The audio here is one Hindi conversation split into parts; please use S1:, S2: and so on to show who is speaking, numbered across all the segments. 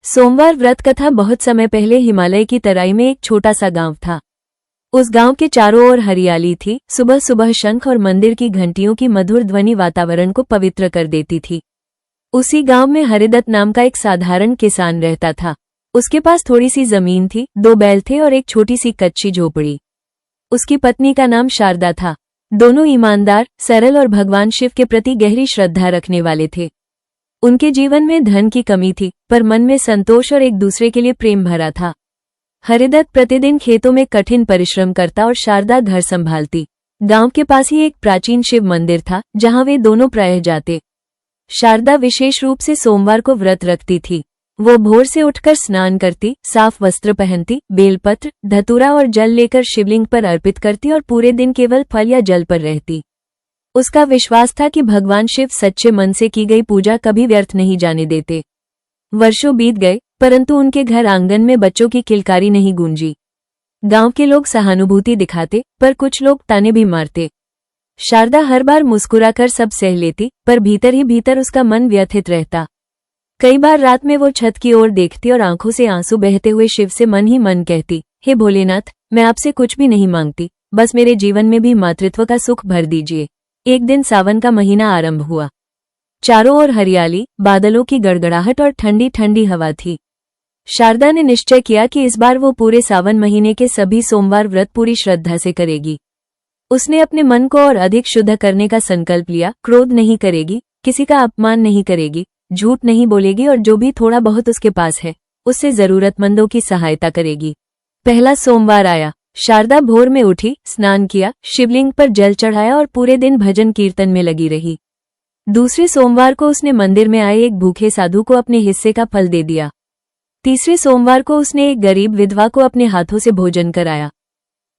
S1: सोमवार व्रत कथा। बहुत समय पहले हिमालय की तराई में एक छोटा सा गांव था। उस गांव के चारों ओर हरियाली थी। सुबह सुबह शंख और मंदिर की घंटियों की मधुर ध्वनि वातावरण को पवित्र कर देती थी। उसी गांव में हरिदत्त नाम का एक साधारण किसान रहता था। उसके पास थोड़ी सी जमीन थी, 2 बैल थे और एक छोटी सी कच्ची झोपड़ी। उसकी पत्नी का नाम शारदा था। दोनों ईमानदार, सरल और भगवान शिव के प्रति गहरी श्रद्धा रखने वाले थे। उनके जीवन में धन की कमी थी, पर मन में संतोष और एक दूसरे के लिए प्रेम भरा था। हरिदत्त प्रतिदिन खेतों में कठिन परिश्रम करता और शारदा घर संभालती। गांव के पास ही एक प्राचीन शिव मंदिर था, जहां वे दोनों प्रायः जाते। शारदा विशेष रूप से सोमवार को व्रत रखती थी। वो भोर से उठकर स्नान करती, साफ वस्त्र पहनती, बेलपत्र, धतूरा और जल लेकर शिवलिंग पर अर्पित करती और पूरे दिन केवल फल या जल पर रहती। उसका विश्वास था कि भगवान शिव सच्चे मन से की गई पूजा कभी व्यर्थ नहीं जाने देते। वर्षों बीत गए, परंतु उनके घर आंगन में बच्चों की किलकारी नहीं गूंजी। गांव के लोग सहानुभूति दिखाते, पर कुछ लोग ताने भी मारते। शारदा हर बार मुस्कुराकर सब सह लेती, पर भीतर ही भीतर उसका मन व्यथित रहता। कई बार रात में वो छत की ओर देखती और आंखों से आंसू बहते हुए शिव से मन ही मन कहती, हे भोलेनाथ, मैं आपसे कुछ भी नहीं मांगती, बस मेरे जीवन में भी मातृत्व का सुख भर दीजिए। एक दिन सावन का महीना आरंभ हुआ। चारों ओर हरियाली, बादलों की गड़गड़ाहट और ठंडी ठंडी हवा थी। शारदा ने निश्चय किया कि इस बार वो पूरे सावन महीने के सभी सोमवार व्रत पूरी श्रद्धा से करेगी। उसने अपने मन को और अधिक शुद्ध करने का संकल्प लिया। क्रोध नहीं करेगी, किसी का अपमान नहीं करेगी, झूठ नहीं बोलेगी और जो भी थोड़ा बहुत उसके पास है, उससे जरूरतमंदों की सहायता करेगी। पहला सोमवार आया। शारदा भोर में उठी, स्नान किया, शिवलिंग पर जल चढ़ाया और पूरे दिन भजन कीर्तन में लगी रही। दूसरे सोमवार को उसने मंदिर में आए एक भूखे साधु को अपने हिस्से का फल दे दिया। तीसरे सोमवार को उसने एक गरीब विधवा को अपने हाथों से भोजन कराया।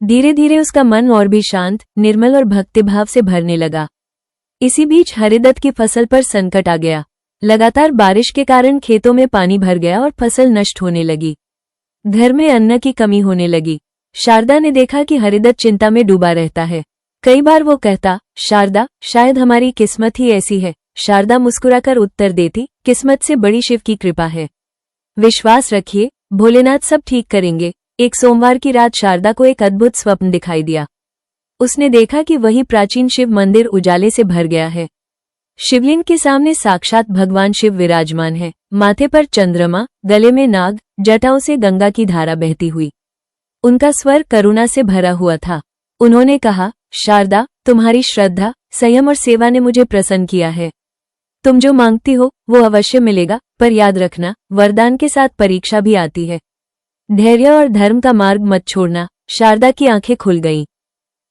S1: धीरे धीरे उसका मन और भी शांत, निर्मल और भक्तिभाव से भरने लगा। इसी बीच हरिदत्त की फसल पर संकट आ गया। लगातार बारिश के कारण खेतों में पानी भर गया और फसल नष्ट होने लगी। घर में अन्न की कमी होने लगी। शारदा ने देखा कि हरिदत्त चिंता में डूबा रहता है। कई बार वो कहता, शारदा, शायद हमारी किस्मत ही ऐसी है। शारदा मुस्कुराकर उत्तर देती, किस्मत से बड़ी शिव की कृपा है। विश्वास रखिए, भोलेनाथ सब ठीक करेंगे। एक सोमवार की रात शारदा को एक अद्भुत स्वप्न दिखाई दिया। उसने देखा कि वही प्राचीन शिव मंदिर उजाले से भर गया है। शिवलिंग के सामने साक्षात भगवान शिव विराजमान है। माथे पर चंद्रमा, गले में नाग, जटाओं से गंगा की धारा बहती हुई। उनका स्वर करुणा से भरा हुआ था। उन्होंने कहा, शारदा, तुम्हारी श्रद्धा, संयम और सेवा ने मुझे प्रसन्न किया है। तुम जो मांगती हो वो अवश्य मिलेगा, पर याद रखना, वरदान के साथ परीक्षा भी आती है। धैर्य और धर्म का मार्ग मत छोड़ना। शारदा की आंखें खुल गईं।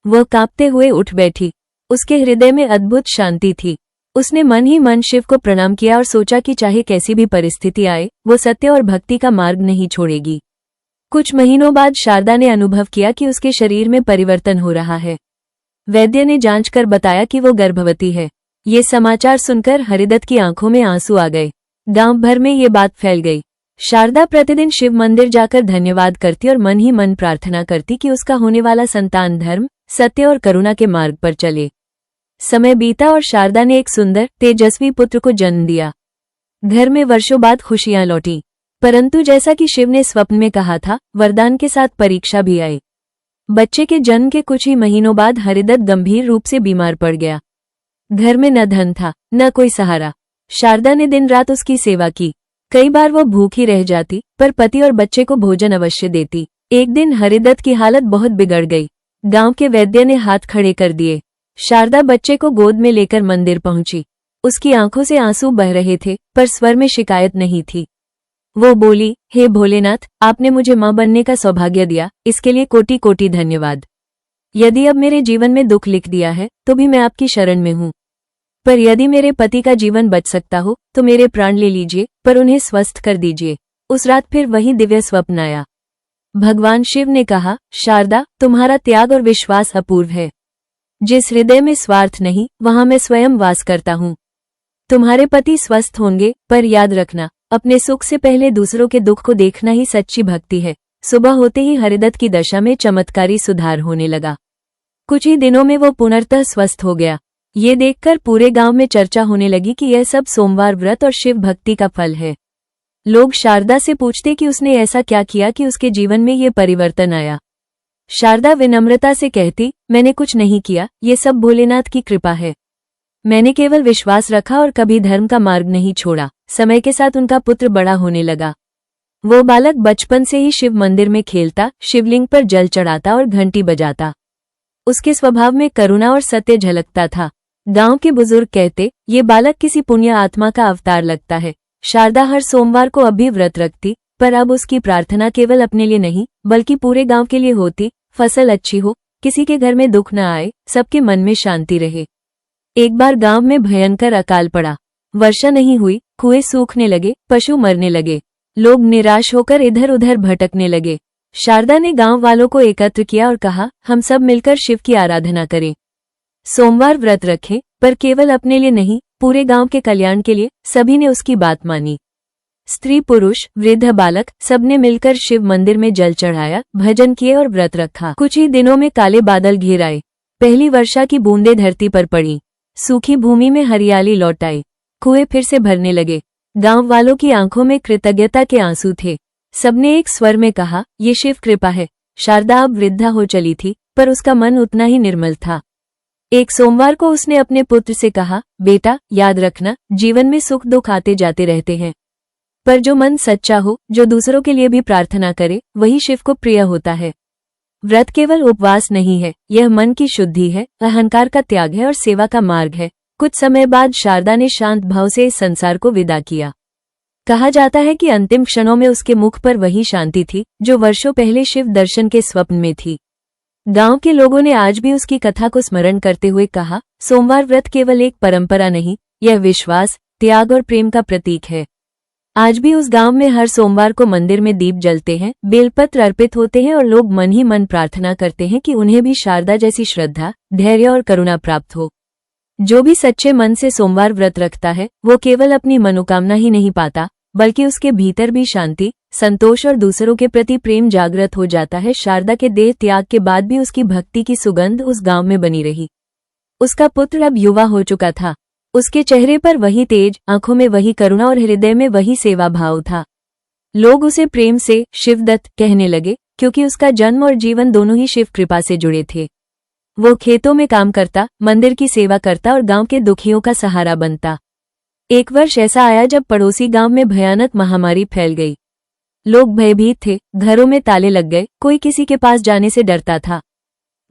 S1: वह कांपते हुए उठ बैठी। उसके हृदय में अद्भुत शांति थी। उसने मन ही मन शिव को प्रणाम किया और सोचा कि चाहे कैसी भी परिस्थिति आए, वो सत्य और भक्ति का मार्ग नहीं छोड़ेगी। कुछ महीनों बाद शारदा ने अनुभव किया कि उसके शरीर में परिवर्तन हो रहा है। वैद्य ने जांच कर बताया कि वो गर्भवती है। ये समाचार सुनकर हरिदत्त की आंखों में आंसू आ गए। गांव भर में ये बात फैल गई। शारदा प्रतिदिन शिव मंदिर जाकर धन्यवाद करती और मन ही मन प्रार्थना करती कि उसका होने वाला संतान धर्म, सत्य और करुणा के मार्ग पर चले। समय बीता और शारदा ने एक सुंदर, तेजस्वी पुत्र को जन्म दिया। घर में वर्षों बाद खुशियां लौटी, परंतु जैसा कि शिव ने स्वप्न में कहा था, वरदान के साथ परीक्षा भी आई। बच्चे के जन्म के कुछ ही महीनों बाद हरिदत्त गंभीर रूप से बीमार पड़ गया। घर में न धन था, न कोई सहारा। शारदा ने दिन रात उसकी सेवा की। कई बार वो भूखी रह जाती, पर पति और बच्चे को भोजन अवश्य देती। एक दिन हरिदत्त की हालत बहुत बिगड़ गई। गांव के वैद्य ने हाथ खड़े कर दिए। शारदा बच्चे को गोद में लेकर मंदिर पहुंची। उसकी आंखों से आंसू बह रहे थे, पर स्वर में शिकायत नहीं थी। वो बोली, हे भोलेनाथ, आपने मुझे मां बनने का सौभाग्य दिया, इसके लिए कोटि कोटि धन्यवाद। यदि अब मेरे जीवन में दुख लिख दिया है, तो भी मैं आपकी शरण में हूं। पर यदि मेरे पति का जीवन बच सकता हो, तो मेरे प्राण ले लीजिए, पर उन्हें स्वस्थ कर दीजिए। उस रात फिर वही दिव्य स्वप्न आया। भगवान शिव ने कहा, शारदा, तुम्हारा त्याग और विश्वास अपूर्व है। जिस हृदय में स्वार्थ नहीं, वहां मैं स्वयं वास करता हूं। तुम्हारे पति स्वस्थ होंगे, पर याद रखना, अपने सुख से पहले दूसरों के दुख को देखना ही सच्ची भक्ति है। सुबह होते ही हरिदत्त की दशा में चमत्कारी सुधार होने लगा। कुछ ही दिनों में वो पुनर्तः स्वस्थ हो गया। ये देखकर पूरे गांव में चर्चा होने लगी कि यह सब सोमवार व्रत और शिव भक्ति का फल है। लोग शारदा से पूछते कि उसने ऐसा क्या किया कि उसके जीवन में ये परिवर्तन आया। शारदा विनम्रता से कहती, मैंने कुछ नहीं किया, ये सब भोलेनाथ की कृपा है। मैंने केवल विश्वास रखा और कभी धर्म का मार्ग नहीं छोड़ा। समय के साथ उनका पुत्र बड़ा होने लगा। वो बालक बचपन से ही शिव मंदिर में खेलता, शिवलिंग पर जल चढ़ाता और घंटी बजाता। उसके स्वभाव में करुणा और सत्य झलकता था। गांव के बुजुर्ग कहते, ये बालक किसी पुण्य आत्मा का अवतार लगता है। शारदा हर सोमवार को अब भी व्रत रखती, पर अब उसकी प्रार्थना केवल अपने लिए नहीं बल्कि पूरे गांव के लिए होती। फसल अच्छी हो, किसी के घर में दुख न आए, सबके मन में शांति रहे। एक बार गांव में भयंकर अकाल पड़ा। वर्षा नहीं हुई, कुएं सूखने लगे, पशु मरने लगे। लोग निराश होकर इधर उधर भटकने लगे। शारदा ने गांव वालों को एकत्र किया और कहा, हम सब मिलकर शिव की आराधना करें। सोमवार व्रत रखें, पर केवल अपने लिए नहीं, पूरे गांव के कल्याण के लिए। सभी ने उसकी बात मानी। स्त्री पुरुष वृद्ध बालक सबने मिलकर शिव मंदिर में जल चढ़ाया, भजन किए और व्रत रखा। कुछ ही दिनों में काले बादल घिर आए। पहली वर्षा की बूंदें धरती पर पड़ी। सूखी भूमि में हरियाली लौट आई। कुएं फिर से भरने लगे। गांव वालों की आंखों में कृतज्ञता के आंसू थे। सबने एक स्वर में कहा, ये शिव कृपा है। शारदा अब वृद्धा हो चली थी, पर उसका मन उतना ही निर्मल था। एक सोमवार को उसने अपने पुत्र से कहा, बेटा याद रखना, जीवन में सुख दुख आते जाते रहते हैं, पर जो मन सच्चा हो, जो दूसरों के लिए भी प्रार्थना करे, वही शिव को प्रिय होता है। व्रत केवल उपवास नहीं है, यह मन की शुद्धि है, अहंकार का त्याग है और सेवा का मार्ग है। कुछ समय बाद शारदा ने शांत भाव से इस संसार को विदा किया। कहा जाता है कि अंतिम क्षणों में उसके मुख पर वही शांति थी जो वर्षों पहले शिव दर्शन के स्वप्न में थी। गांव के लोगों ने आज भी उसकी कथा को स्मरण करते हुए कहा, सोमवार व्रत केवल एक परंपरा नहीं, यह विश्वास, त्याग और प्रेम का प्रतीक है। आज भी उस गांव में हर सोमवार को मंदिर में दीप जलते हैं, बेलपत्र अर्पित होते हैं और लोग मन ही मन प्रार्थना करते हैं कि उन्हें भी शारदा जैसी श्रद्धा, धैर्य और करुणा प्राप्त हो। जो भी सच्चे मन से सोमवार व्रत रखता है, वो केवल अपनी मनोकामना ही नहीं पाता, बल्कि उसके भीतर भी शांति, संतोष और दूसरों के प्रति प्रेम जागृत हो जाता है। शारदा के देह त्याग के बाद भी उसकी भक्ति की सुगंध उस गांव में बनी रही। उसका पुत्र अब युवा हो चुका था। उसके चेहरे पर वही तेज, आंखों में वही करुणा और हृदय में वही सेवा भाव था। लोग उसे प्रेम से शिवदत्त कहने लगे, क्योंकि उसका जन्म और जीवन दोनों ही शिव कृपा से जुड़े थे। वो खेतों में काम करता, मंदिर की सेवा करता और गांव के दुखियों का सहारा बनता। एक वर्ष ऐसा आया जब पड़ोसी गांव में भयानक महामारी फैल गई। लोग भयभीत थे, घरों में ताले लग गए, कोई किसी के पास जाने से डरता था।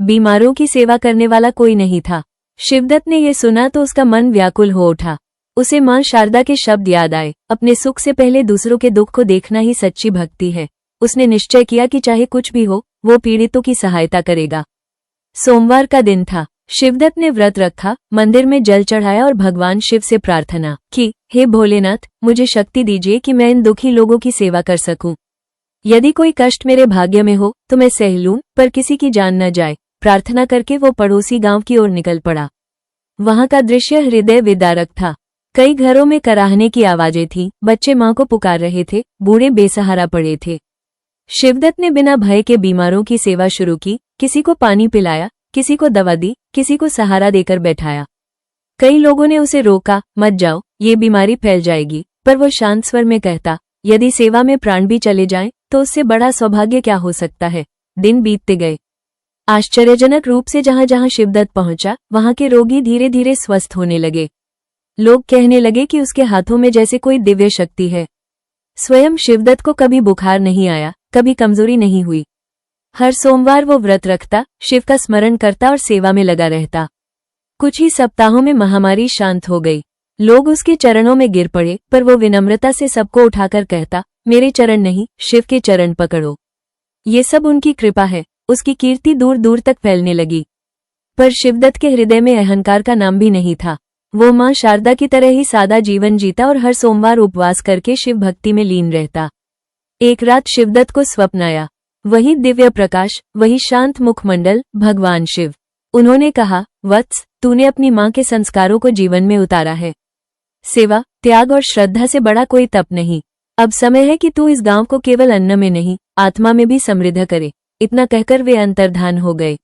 S1: बीमारों की सेवा करने वाला कोई नहीं था। शिवदत्त ने यह सुना तो उसका मन व्याकुल हो उठा। उसे मां शारदा के शब्द याद आए, अपने सुख से पहले दूसरों के दुख को देखना ही सच्ची भक्ति है। उसने निश्चय किया कि चाहे कुछ भी हो, वो पीड़ितों की सहायता करेगा। सोमवार का दिन था। शिवदत्त ने व्रत रखा, मंदिर में जल चढ़ाया और भगवान शिव से प्रार्थना की, हे भोलेनाथ, मुझे शक्ति दीजिए कि मैं इन दुखी लोगों की सेवा कर सकूं। यदि कोई कष्ट मेरे भाग्य में हो तो मैं सह लूं, पर किसी की जान न जाए। प्रार्थना करके वो पड़ोसी गांव की ओर निकल पड़ा। वहां का दृश्य हृदय विदारक था। कई घरों में कराहने की आवाजें थीं, बच्चे मां को पुकार रहे थे, बूढ़े बेसहारा पड़े थे। शिवदत्त ने बिना भय के बीमारों की सेवा शुरू की। किसी को पानी पिलाया, किसी को दवा दी, किसी को सहारा देकर बैठाया। कई लोगों ने उसे रोका, मत जाओ, ये बीमारी फैल जाएगी, पर वो शांत स्वर में कहता, यदि सेवा में प्राण भी चले जाएं, तो उससे बड़ा सौभाग्य क्या हो सकता है। दिन बीतते गए। आश्चर्यजनक रूप से जहां जहां शिवदत्त पहुंचा, वहां के रोगी धीरे धीरे स्वस्थ होने लगे। लोग कहने लगे कि उसके हाथों में जैसे कोई दिव्य शक्ति है। स्वयं शिवदत्त को कभी बुखार नहीं आया, कभी कमजोरी नहीं हुई। हर सोमवार वो व्रत रखता, शिव का स्मरण करता और सेवा में लगा रहता। कुछ ही सप्ताहों में महामारी शांत हो गई। लोग उसके चरणों में गिर पड़े, पर वो विनम्रता से सबको उठाकर कहता, मेरे चरण नहीं, शिव के चरण पकड़ो। ये सब उनकी कृपा है। उसकी कीर्ति दूर दूर तक फैलने लगी। पर शिवदत्त के हृदय में अहंकार का नाम भी नहीं था। वो मां शारदा की तरह ही सादा जीवन जीता और हर सोमवार उपवास करके शिव भक्ति में लीन रहता। एक रात शिवदत्त को स्वप्न आया। वही दिव्य प्रकाश, वही शांत मुखमंडल, भगवान शिव। उन्होंने कहा, वत्स, तूने अपनी मां के संस्कारों को जीवन में उतारा है। सेवा, त्याग और श्रद्धा से बड़ा कोई तप नहीं। अब समय है कि तू इस गांव को केवल अन्न में नहीं, आत्मा में भी समृद्ध करे। इतना कहकर वे अंतर्धान हो गए।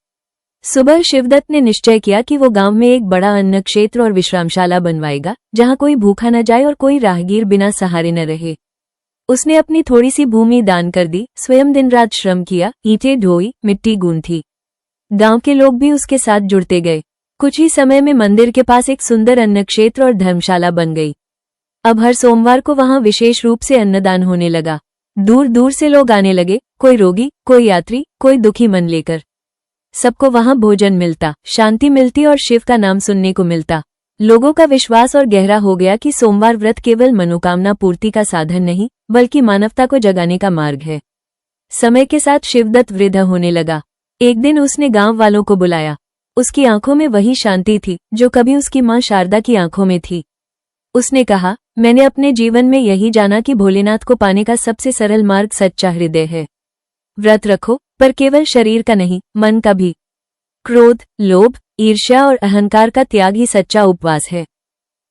S1: सुबह शिवदत्त ने निश्चय किया कि वो गांव में एक बड़ा अन्न क्षेत्र और विश्रामशाला बनवाएगा, जहां कोई भूखा न जाए और कोई राहगीर बिना सहारे न रहे। उसने अपनी थोड़ी सी भूमि दान कर दी, स्वयं दिन रात श्रम किया, ईंटें ढोई, मिट्टी गूंथी। गांव के लोग भी उसके साथ जुड़ते गए। कुछ ही समय में मंदिर के पास एक सुंदर अन्न क्षेत्र और धर्मशाला बन गई। अब हर सोमवार को वहां विशेष रूप से अन्नदान होने लगा। दूर दूर से लोग आने लगे, कोई रोगी, कोई यात्री, कोई दुखी मन लेकर। सबको वहां भोजन मिलता, शांति मिलती और शिव का नाम सुनने को मिलता। लोगों का विश्वास और गहरा हो गया कि सोमवार व्रत केवल मनोकामना पूर्ति का साधन नहीं, बल्कि मानवता को जगाने का मार्ग है। समय के साथ शिवदत्त वृद्ध होने लगा। एक दिन उसने गांव वालों को बुलाया। उसकी आंखों में वही शांति थी जो कभी उसकी मां शारदा की आंखों में थी। उसने कहा, मैंने अपने जीवन में यही जाना कि भोलेनाथ को पाने का सबसे सरल मार्ग सच्चा हृदय है। व्रत रखो, पर केवल शरीर का नहीं, मन का भी। क्रोध, लोभ, ईर्ष्या और अहंकार का त्याग ही सच्चा उपवास है।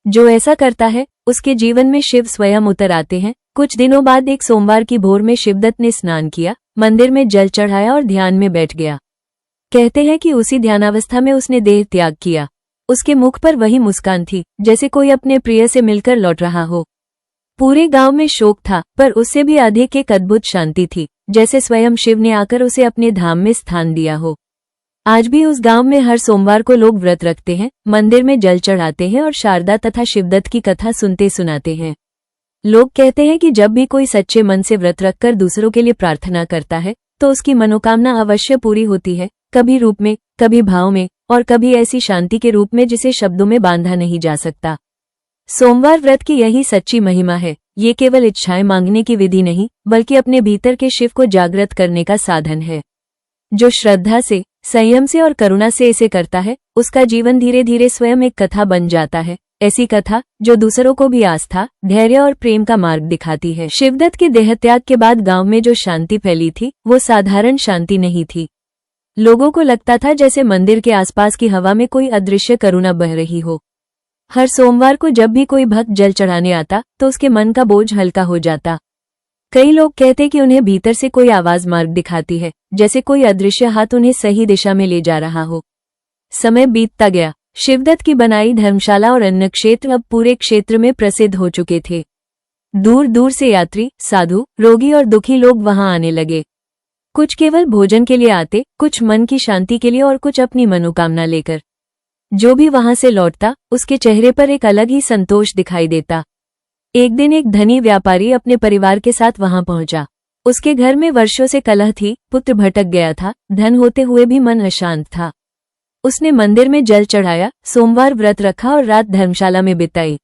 S1: जो ऐसा करता है, उसके जीवन में शिव स्वयं उतर आते हैं। कुछ दिनों बाद एक सोमवार की भोर में शिवदत्त ने स्नान किया, मंदिर में जल चढ़ाया और ध्यान में बैठ गया। कहते हैं कि उसी ध्यानावस्था में उसने देह त्याग किया। उसके मुख पर वही मुस्कान थी, जैसे कोई अपने प्रिय से मिलकर लौट रहा हो। पूरे गांव में शोक था, पर उससे भी अधिक एक अद्भुत शांति थी, जैसे स्वयं शिव ने आकर उसे अपने धाम में स्थान दिया हो। आज भी उस गांव में हर सोमवार को लोग व्रत रखते हैं, मंदिर में जल चढ़ाते हैं और शारदा तथा शिवदत्त की कथा सुनते सुनाते हैं। लोग कहते हैं कि जब भी कोई सच्चे मन से व्रत रखकर दूसरों के लिए प्रार्थना करता है, तो उसकी मनोकामना अवश्य पूरी होती है, कभी रूप में, कभी भाव में, और कभी ऐसी शांति के रूप में जिसे शब्दों में बांधा नहीं जा सकता। सोमवार व्रत की यही सच्ची महिमा है। ये केवल इच्छाएं मांगने की विधि नहीं, बल्कि अपने भीतर के शिव को जागृत करने का साधन है। जो श्रद्धा से, संयम से और करुणा से इसे करता है, उसका जीवन धीरे धीरे स्वयं एक कथा बन जाता है। ऐसी कथा जो दूसरों को भी आस्था, धैर्य और प्रेम का मार्ग दिखाती है। शिवदत्त के देहत्याग के बाद गांव में जो शांति फैली थी, वो साधारण शांति नहीं थी। लोगों को लगता था जैसे मंदिर के आसपास की हवा में कोई अदृश्य करुणा बह रही हो। हर सोमवार को जब भी कोई भक्त जल चढ़ाने आता, तो उसके मन का बोझ हल्का हो जाता। कई लोग कहते कि उन्हें भीतर से कोई आवाज मार्ग दिखाती है, जैसे कोई अदृश्य हाथ उन्हें सही दिशा में ले जा रहा हो। समय बीतता गया। शिवदत्त की बनाई धर्मशाला और अन्न क्षेत्र अब पूरे क्षेत्र में प्रसिद्ध हो चुके थे। दूर दूर से यात्री, साधु, रोगी और दुखी लोग वहां आने लगे। कुछ केवल भोजन के लिए आते, कुछ मन की शांति के लिए और कुछ अपनी मनोकामना लेकर। जो भी वहां से लौटता, उसके चेहरे पर एक अलग ही संतोष दिखाई देता। एक दिन एक धनी व्यापारी अपने परिवार के साथ वहां पहुंचा। उसके घर में वर्षों से कलह थी, पुत्र भटक गया था, धन होते हुए भी मन अशांत था। उसने मंदिर में जल चढ़ाया, सोमवार व्रत रखा और रात धर्मशाला में बिताई।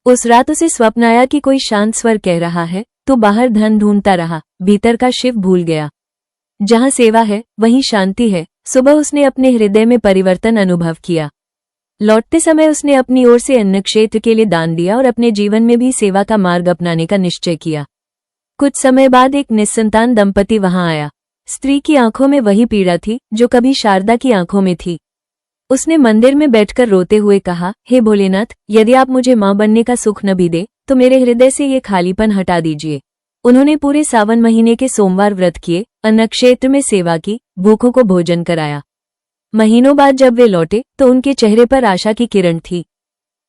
S1: उस रात उसे स्वप्न आया कि कोई शांत स्वर कह रहा है, तू बाहर धन ढूंढता रहा, भीतर का शिव भूल गया। जहां सेवा है, वहीं शांति है। सुबह उसने अपने हृदय में परिवर्तन अनुभव किया। लौटते समय उसने अपनी ओर से अन्न क्षेत्र के लिए दान दिया और अपने जीवन में भी सेवा का मार्ग अपनाने का निश्चय किया। कुछ समय बाद एक निस्संतान दंपति वहां आया। स्त्री की आंखों में वही पीड़ा थी जो कभी शारदा की आंखों में थी। उसने मंदिर में बैठकर रोते हुए कहा, हे भोलेनाथ, यदि आप मुझे मां बनने का सुख न भी दे, तो मेरे हृदय से ये खालीपन हटा दीजिए। उन्होंने पूरे सावन महीने के सोमवार व्रत किए, अन्न क्षेत्र में सेवा की, भूखों को भोजन कराया। महीनों बाद जब वे लौटे, तो उनके चेहरे पर आशा की किरण थी।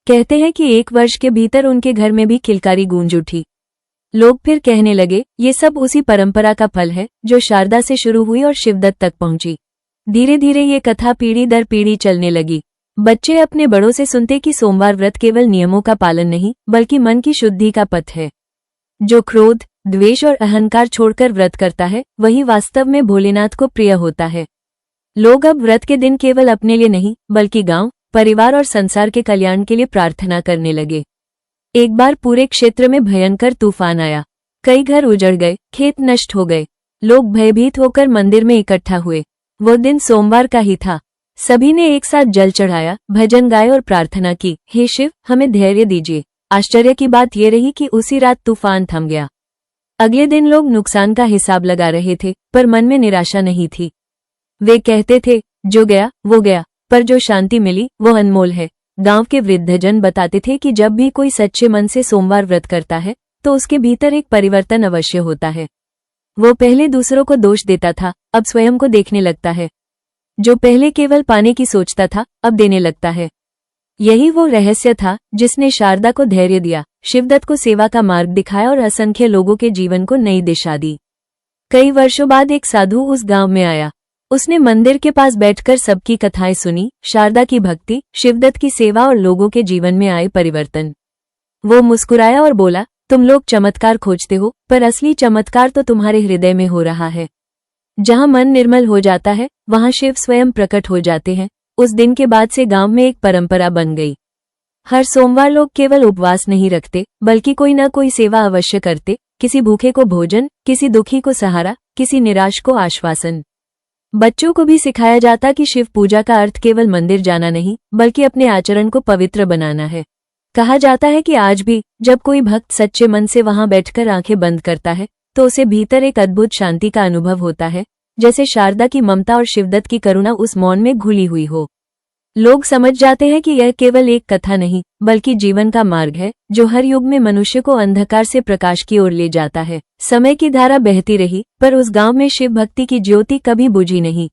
S1: कहते हैं कि 1 वर्ष के भीतर उनके घर में भी किलकारी गूंज उठी। लोग फिर कहने लगे, ये सब उसी परंपरा का फल है जो शारदा से शुरू हुई और शिवदत्त तक पहुंची। धीरे धीरे ये कथा पीढ़ी दर पीढ़ी चलने लगी। बच्चे अपने बड़ों से सुनते कि सोमवार व्रत केवल नियमों का पालन नहीं, बल्कि मन की शुद्धि का पथ है। जो क्रोध, द्वेष और अहंकार छोड़कर व्रत करता है, वही वास्तव में भोलेनाथ को प्रिय होता है। लोग अब व्रत के दिन केवल अपने लिए नहीं, बल्कि गांव, परिवार और संसार के कल्याण के लिए प्रार्थना करने लगे। एक बार पूरे क्षेत्र में भयंकर तूफान आया। कई घर उजड़ गए, खेत नष्ट हो गए। लोग भयभीत होकर मंदिर में इकट्ठा हुए। वो दिन सोमवार का ही था। सभी ने एक साथ जल चढ़ाया, भजन गाए और प्रार्थना की, हे शिव, हमें धैर्य दीजिए। आश्चर्य की बात ये रही कि उसी रात तूफान थम गया। अगले दिन लोग नुकसान का हिसाब लगा रहे थे, पर मन में निराशा नहीं थी। वे कहते थे, जो गया वो गया, पर जो शांति मिली वो अनमोल है। गांव के वृद्धजन बताते थे कि जब भी कोई सच्चे मन से सोमवार व्रत करता है, तो उसके भीतर एक परिवर्तन अवश्य होता है। वो पहले दूसरों को दोष देता था, अब स्वयं को देखने लगता है। जो पहले केवल पाने की सोचता था, अब देने लगता है। यही वो रहस्य था जिसने शारदा को धैर्य दिया, शिवदत्त को सेवा का मार्ग दिखाया और असंख्य लोगों के जीवन को नई दिशा दी। कई वर्षों बाद एक साधु उस गांव में आया। उसने मंदिर के पास बैठकर सबकी कथाएं सुनी, शारदा की भक्ति, शिवदत्त की सेवा और लोगों के जीवन में आए परिवर्तन। वो मुस्कुराया और बोला, तुम लोग चमत्कार खोजते हो, पर असली चमत्कार तो तुम्हारे हृदय में हो रहा है। जहां मन निर्मल हो जाता है वहां शिव स्वयं प्रकट हो जाते हैं। उस दिन के बाद से गांव में एक परंपरा बन गई। हर सोमवार लोग केवल उपवास नहीं रखते, बल्कि कोई न कोई सेवा अवश्य करते। किसी भूखे को भोजन, किसी दुखी को सहारा, किसी निराश को आश्वासन। बच्चों को भी सिखाया जाता कि शिव पूजा का अर्थ केवल मंदिर जाना नहीं, बल्कि अपने आचरण को पवित्र बनाना है। कहा जाता है कि आज भी जब कोई भक्त सच्चे मन से वहां बैठकर आंखें बंद करता है तो उसे भीतर एक अद्भुत शांति का अनुभव होता है, जैसे शारदा की ममता और शिवदत्त की करुणा उस मौन में घुली हुई हो। लोग समझ जाते हैं कि यह केवल एक कथा नहीं, बल्कि जीवन का मार्ग है जो हर युग में मनुष्य को अंधकार से प्रकाश की ओर ले जाता है। समय की धारा बहती रही, पर उस गांव में शिव भक्ति की ज्योति कभी बुझी नहीं।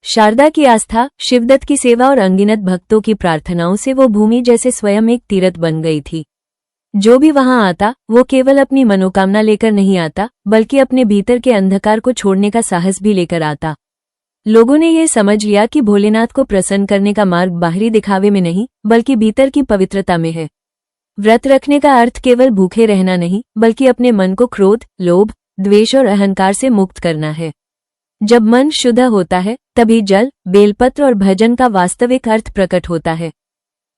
S1: शारदा की आस्था, शिवदत्त की सेवा और अनगिनत भक्तों की प्रार्थनाओं से वो भूमि जैसे स्वयं एक तीर्थ बन गई थी। जो भी वहां आता वो केवल अपनी मनोकामना लेकर नहीं आता, बल्कि अपने भीतर के अंधकार को छोड़ने का साहस भी लेकर आता। लोगों ने ये समझ लिया कि भोलेनाथ को प्रसन्न करने का मार्ग बाहरी दिखावे में नहीं, बल्कि भीतर की पवित्रता में है। व्रत रखने का अर्थ केवल भूखे रहना नहीं, बल्कि अपने मन को क्रोध, लोभ, द्वेष और अहंकार से मुक्त करना है। जब मन शुद्ध होता है तभी जल, बेलपत्र और भजन का वास्तविक अर्थ प्रकट होता है।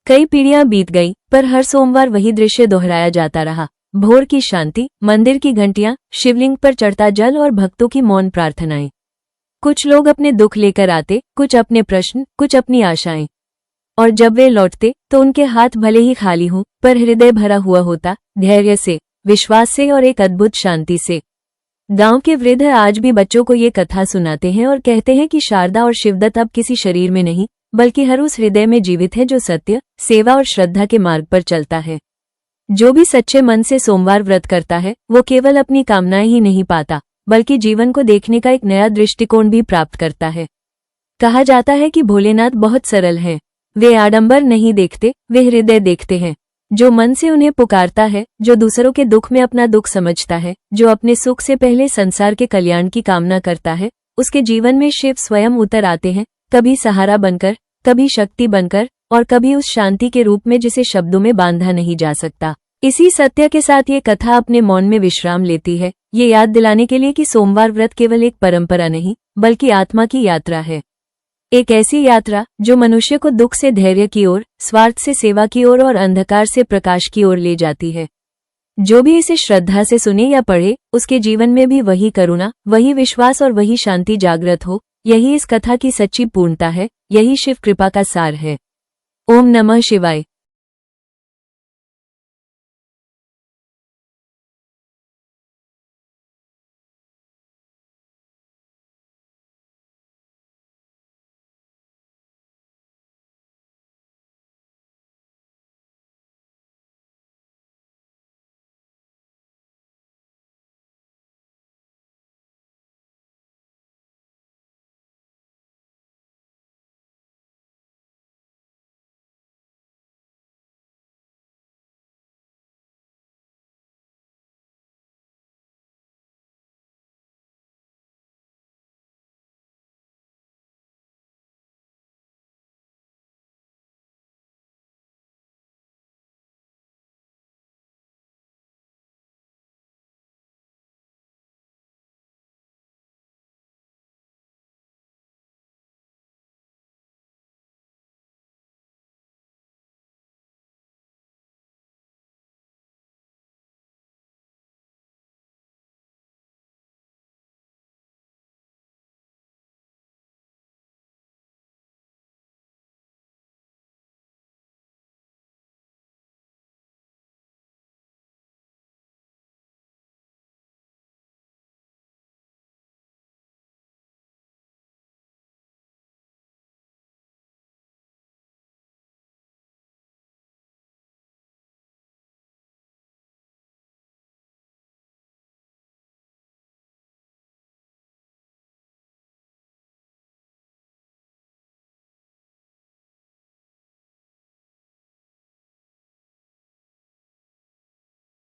S1: कई पीढ़ियां बीत गई, पर हर सोमवार वही दृश्य दोहराया जाता रहा। भोर की शांति, मंदिर की घंटियां, शिवलिंग पर चढ़ता जल और भक्तों की मौन प्रार्थनाएं। कुछ लोग अपने दुख लेकर आते, कुछ अपने प्रश्न, कुछ अपनी आशाएं। और जब वे लौटते तो उनके हाथ भले ही खाली हों, पर हृदय भरा हुआ होता, धैर्य से, विश्वास से और एक अद्भुत शांति से। गांव के वृद्ध आज भी बच्चों को ये कथा सुनाते हैं और कहते हैं कि शारदा और शिवदत्त अब किसी शरीर में नहीं, बल्कि हर उस हृदय में जीवित है जो सत्य, सेवा और श्रद्धा के मार्ग पर चलता है। जो भी सच्चे मन से सोमवार व्रत करता है वो केवल अपनी कामनाएं ही नहीं पाता, बल्कि जीवन को देखने का एक नया दृष्टिकोण भी प्राप्त करता है। कहा जाता है कि भोलेनाथ बहुत सरल हैं। वे आडंबर नहीं देखते, वे हृदय देखते हैं। जो मन से उन्हें पुकारता है, जो दूसरों के दुख में अपना दुख समझता है, जो अपने सुख से पहले संसार के कल्याण की कामना करता है, उसके जीवन में शिव स्वयं उतर आते हैं, कभी सहारा बनकर, कभी शक्ति बनकर और कभी उस शांति के रूप में जिसे शब्दों में बांधा नहीं जा सकता। इसी सत्य के साथ ये कथा अपने मौन में विश्राम लेती है, ये याद दिलाने के लिए कि सोमवार व्रत केवल एक परंपरा नहीं, बल्कि आत्मा की यात्रा है। एक ऐसी यात्रा जो मनुष्य को दुख से धैर्य की ओर, स्वार्थ से सेवा की ओर और अंधकार से प्रकाश की ओर ले जाती है। जो भी इसे श्रद्धा से सुने या पढ़े, उसके जीवन में भी वही करुणा, वही विश्वास और वही शांति जागृत हो। यही इस कथा की सच्ची पूर्णता है, यही शिव कृपा का सार है। ओम नमः शिवाय।